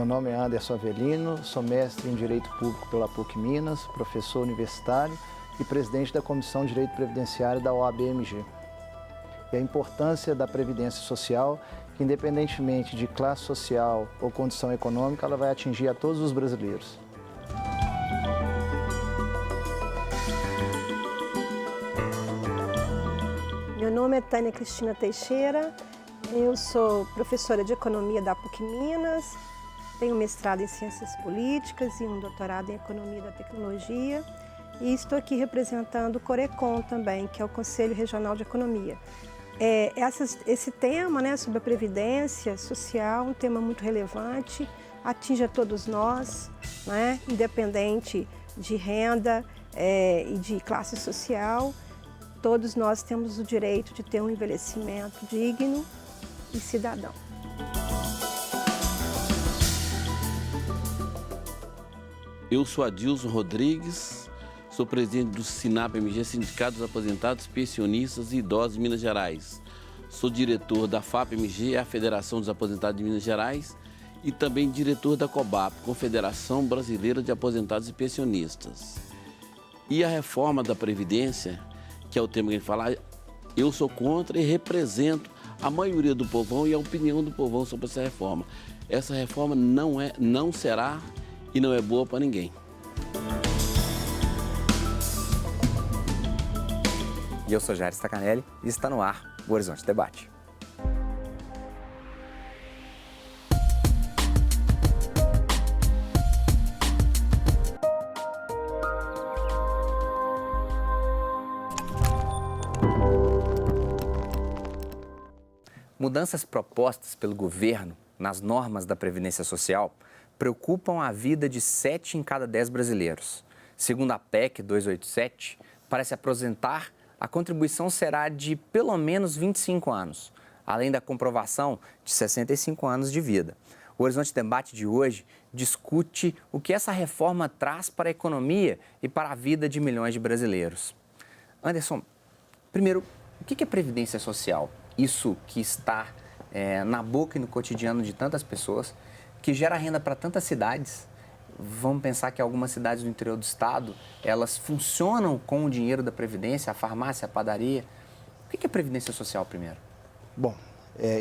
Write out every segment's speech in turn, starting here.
Meu nome é Anderson Avelino, sou mestre em Direito Público pela PUC Minas, professor universitário e presidente da Comissão de Direito Previdenciário da OAB-MG. E a importância da Previdência Social, que independentemente de classe social ou condição econômica, ela vai atingir a todos os brasileiros. Meu nome é Tânia Cristina Teixeira, eu sou professora de Economia da PUC Minas, tenho mestrado em Ciências Políticas e um doutorado em Economia da Tecnologia e estou aqui representando o Corecon também, que é o Conselho Regional de Economia. Esse tema, né, sobre a Previdência Social, um tema muito relevante, atinge a todos nós, né, independente de renda e de classe social. Todos nós temos o direito de ter um envelhecimento digno e cidadão. Eu sou Adilson Rodrigues, sou presidente do SINAP-MG, Sindicato dos Aposentados, Pensionistas e Idosos de Minas Gerais. Sou diretor da FAP-MG, a Federação dos Aposentados de Minas Gerais, e também diretor da COBAP, Confederação Brasileira de Aposentados e Pensionistas. E a reforma da Previdência, que é o tema que a gente fala, eu sou contra e represento a maioria do povão e a opinião do povão sobre essa reforma. Essa reforma não será e não é boa para ninguém. E eu sou Jair Stacanelli e está no ar o Horizonte Debate. Mudanças propostas pelo governo nas normas da Previdência Social preocupam a vida de 7 em cada 10 brasileiros. Segundo a PEC 287, para se aposentar, a contribuição será de pelo menos 25 anos, além da comprovação de 65 anos de vida. O Horizonte Debate de hoje discute o que essa reforma traz para a economia e para a vida de milhões de brasileiros. Anderson, primeiro, o que é Previdência Social? Isso que está na boca e no cotidiano de tantas pessoas, que gera renda para tantas cidades. Vamos pensar que algumas cidades do interior do estado, elas funcionam com o dinheiro da Previdência, a farmácia, a padaria. O que é Previdência Social primeiro? Bom,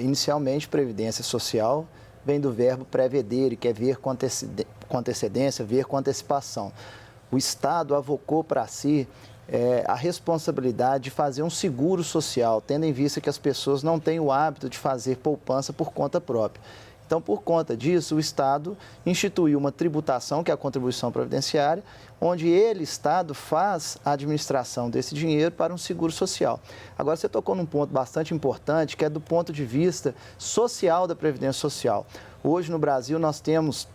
inicialmente, Previdência Social vem do verbo prevedere, que é ver com antecedência, ver com antecipação. O Estado avocou para si a responsabilidade de fazer um seguro social, tendo em vista que as pessoas não têm o hábito de fazer poupança por conta própria. Então, por conta disso, o Estado instituiu uma tributação, que é a contribuição previdenciária, onde ele, Estado, faz a administração desse dinheiro para um seguro social. Agora, você tocou num ponto bastante importante, que é do ponto de vista social da Previdência Social. Hoje, no Brasil, nós temos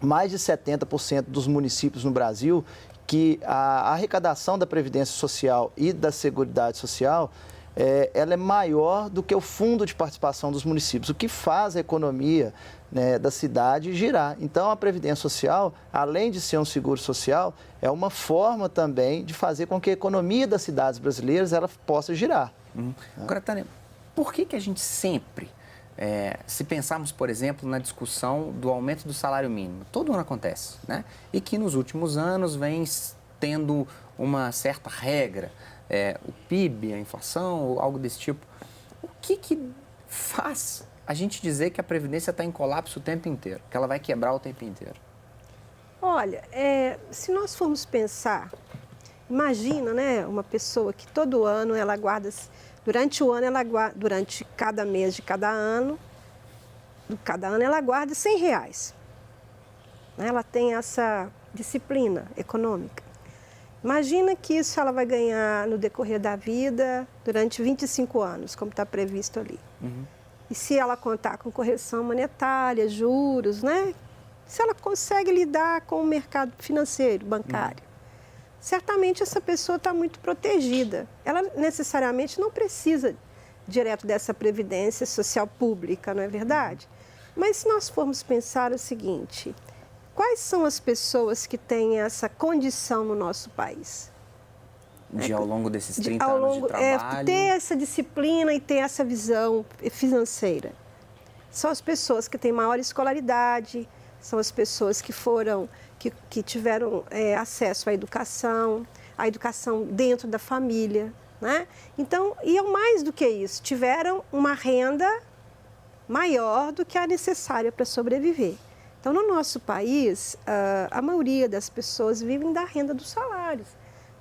mais de 70% dos municípios no Brasil que a arrecadação da Previdência Social e da Seguridade Social ela é maior do que o fundo de participação dos municípios, o que faz a economia, né, da cidade girar. Então, a Previdência Social, além de ser um seguro social, é uma forma também de fazer com que a economia das cidades brasileiras ela possa girar. Agora, Tânia, por que a gente sempre, se pensarmos, por exemplo, na discussão do aumento do salário mínimo, todo ano acontece, né? E que nos últimos anos vem tendo uma certa regra, o PIB, a inflação, ou algo desse tipo. O que faz a gente dizer que a Previdência está em colapso o tempo inteiro, que ela vai quebrar o tempo inteiro? Olha, se nós formos pensar, imagina, né, uma pessoa que todo ano ela guarda, durante o ano, durante cada mês de cada ano ela guarda R$100. Ela tem essa disciplina econômica. Imagina que isso ela vai ganhar no decorrer da vida durante 25 anos, como está previsto ali. E se ela contar com correção monetária, juros, né? Se ela consegue lidar com o mercado financeiro, bancário, certamente essa pessoa está muito protegida. Ela necessariamente não precisa direto dessa previdência social pública, não é verdade? Mas se nós formos pensar o seguinte, quais são as pessoas que têm essa condição no nosso país? Ao longo desses 30 anos de trabalho... ter essa disciplina e ter essa visão financeira. São as pessoas que têm maior escolaridade, são as pessoas que tiveram acesso à educação dentro da família, né? Então, e mais do que isso, tiveram uma renda maior do que a necessária para sobreviver. Então, no nosso país, a maioria das pessoas vivem da renda dos salários,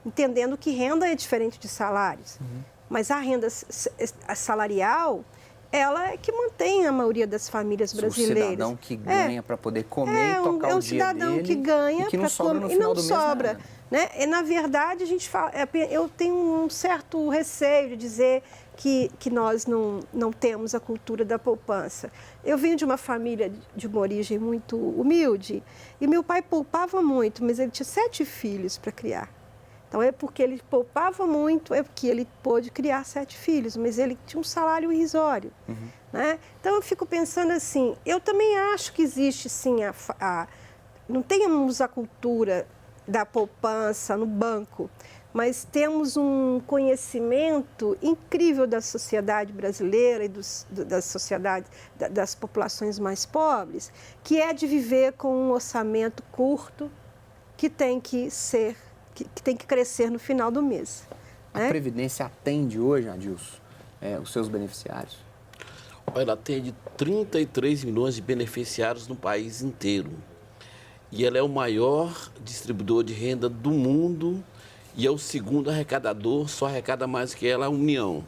entendendo que renda é diferente de salários. Mas a renda salarial, ela é que mantém a maioria das famílias brasileiras. O cidadão que ganha para poder comer e tocar o dia dele. É um cidadão que ganha e que não sobra no e final não do mês sobra. nada. Né? E, na verdade, a gente fala, eu tenho um certo receio de dizer que nós não temos a cultura da poupança. Eu venho de uma família de uma origem muito humilde e meu pai poupava muito, mas ele tinha 7 filhos para criar. Então, é porque ele poupava muito, é porque ele pôde criar 7 filhos, mas ele tinha um salário irrisório. Né? Então, eu fico pensando assim, eu também acho que existe, sim, não temos a cultura da poupança no banco, mas temos um conhecimento incrível da sociedade brasileira e das sociedades, das populações mais pobres, que é de viver com um orçamento curto que tem que crescer no final do mês. A Previdência atende hoje, Adilson, os seus beneficiários? Ela atende 33 milhões de beneficiários no país inteiro. E ela é o maior distribuidor de renda do mundo e é o segundo arrecadador, só arrecada mais que ela a União.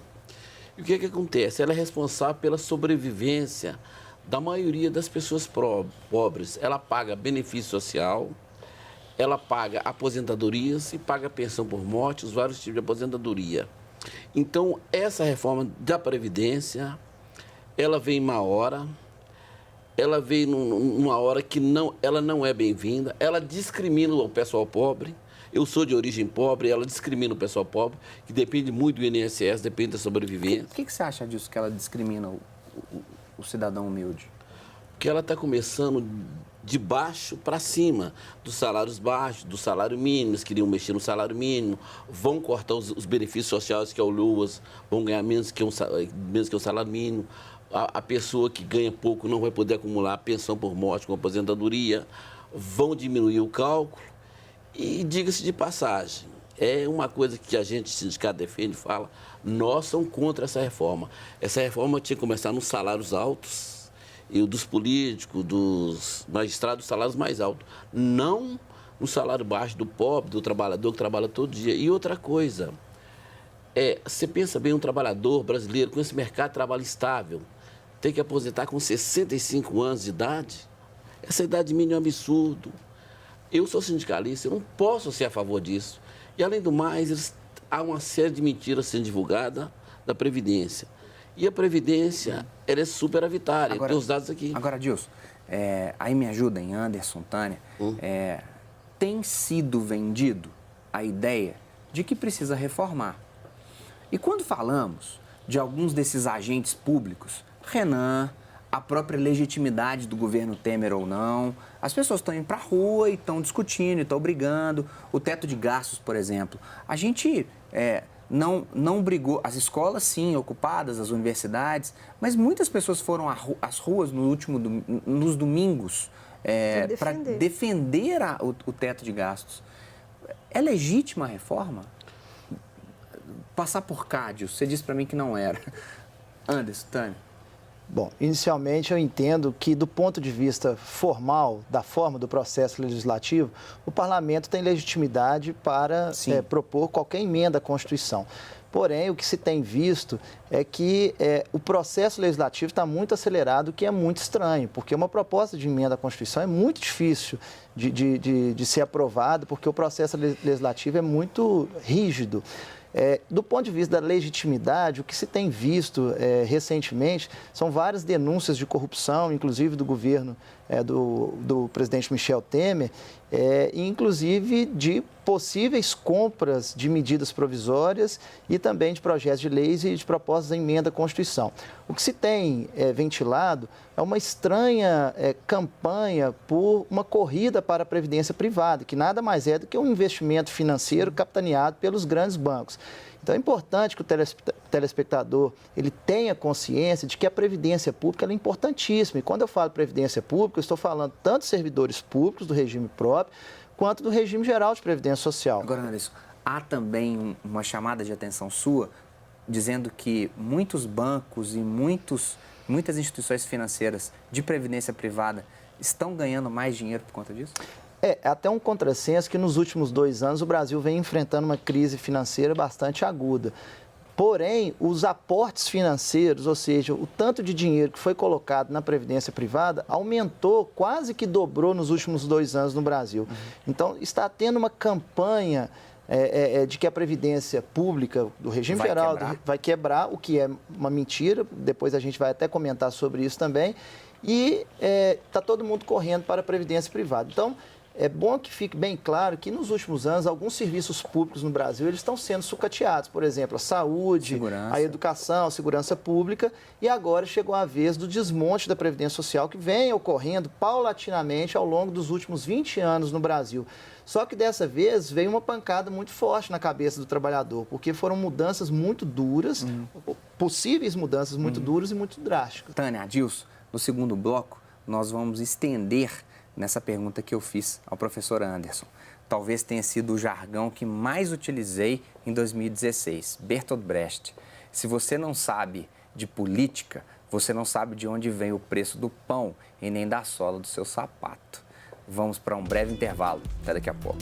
E o que acontece? Ela é responsável pela sobrevivência da maioria das pessoas pobres. Ela paga benefício social, ela paga aposentadorias e paga pensão por morte, os vários tipos de aposentadoria. Então, essa reforma da Previdência, ela vem em uma hora, ela veio numa hora que ela não é bem-vinda, ela discrimina o pessoal pobre. Eu sou de origem pobre, ela discrimina o pessoal pobre, que depende muito do INSS, depende da sobrevivência. O que você acha disso, que ela discrimina o cidadão humilde? Porque ela está começando de baixo para cima, dos salários baixos, do salário mínimo, eles queriam mexer no salário mínimo, vão cortar os benefícios sociais, que é o LUAS, vão ganhar menos que o salário mínimo. A pessoa que ganha pouco não vai poder acumular a pensão por morte com aposentadoria, vão diminuir o cálculo. E, diga-se de passagem, é uma coisa que a gente, sindicato, defende e fala, nós somos contra essa reforma. Essa reforma tinha que começar nos salários altos, e dos políticos, dos magistrados, salários mais altos, não no salário baixo do pobre, do trabalhador que trabalha todo dia. E outra coisa, você pensa bem, um trabalhador brasileiro com esse mercado de trabalho estável, tem que aposentar com 65 anos de idade? Essa idade mínima é um absurdo. Eu sou sindicalista, eu não posso ser a favor disso. E, além do mais, há uma série de mentiras sendo divulgadas da Previdência. E a Previdência, ela é superavitária. Agora, tem os dados aqui. Agora, Adilson, aí me ajudem, Anderson, Tânia. Tem sido vendido a ideia de que precisa reformar. E quando falamos de alguns desses agentes públicos, Renan, a própria legitimidade do governo Temer ou não, as pessoas estão indo para a rua e estão discutindo, estão brigando. O teto de gastos, por exemplo. A gente não brigou, as escolas sim, ocupadas, as universidades, mas muitas pessoas foram às ruas nos domingos para defender o teto de gastos. É legítima a reforma? Passar por Cádio, você disse para mim que não era. Anderson, Tânia. Bom, inicialmente eu entendo que, do ponto de vista formal, da forma do processo legislativo, o parlamento tem legitimidade para propor qualquer emenda à Constituição. Porém, o que se tem visto é que o processo legislativo está muito acelerado, o que é muito estranho, porque uma proposta de emenda à Constituição é muito difícil de ser aprovada, porque o processo legislativo é muito rígido. Do ponto de vista da legitimidade, o que se tem visto recentemente são várias denúncias de corrupção, inclusive do governo do presidente Michel Temer, e inclusive de possíveis compras de medidas provisórias e também de projetos de leis e de propostas de emenda à Constituição. O que se tem ventilado é uma estranha campanha por uma corrida para a previdência privada, que nada mais é do que um investimento financeiro capitaneado pelos grandes bancos. Então é importante que o telespectador ele tenha consciência de que a previdência pública ela é importantíssima. E quando eu falo previdência pública, eu estou falando tanto de servidores públicos do regime próprio, quanto do regime geral de previdência social. Agora, Anderson, há também uma chamada de atenção sua dizendo que muitos bancos e muitas instituições financeiras de previdência privada estão ganhando mais dinheiro por conta disso? É até um contrassenso que nos últimos 2 anos o Brasil vem enfrentando uma crise financeira bastante aguda. Porém, os aportes financeiros, ou seja, o tanto de dinheiro que foi colocado na previdência privada, aumentou, quase que dobrou nos últimos 2 anos no Brasil. Então, está tendo uma campanha de que a previdência pública do regime geral vai quebrar, o que é uma mentira. Depois a gente vai até comentar sobre isso também. E está todo mundo correndo para a previdência privada. Então, é bom que fique bem claro que nos últimos anos alguns serviços públicos no Brasil eles estão sendo sucateados. Por exemplo, a saúde, a educação, a segurança pública. E agora chegou a vez do desmonte da Previdência Social que vem ocorrendo paulatinamente ao longo dos últimos 20 anos no Brasil. Só que dessa vez veio uma pancada muito forte na cabeça do trabalhador, porque foram mudanças muito duras, possíveis mudanças muito duras e muito drásticas. Tânia, Adilson, no segundo bloco nós vamos estender nessa pergunta que eu fiz ao professor Anderson. Talvez tenha sido o jargão que mais utilizei em 2016, Bertolt Brecht. Se você não sabe de política, você não sabe de onde vem o preço do pão e nem da sola do seu sapato. Vamos para um breve intervalo. Até daqui a pouco.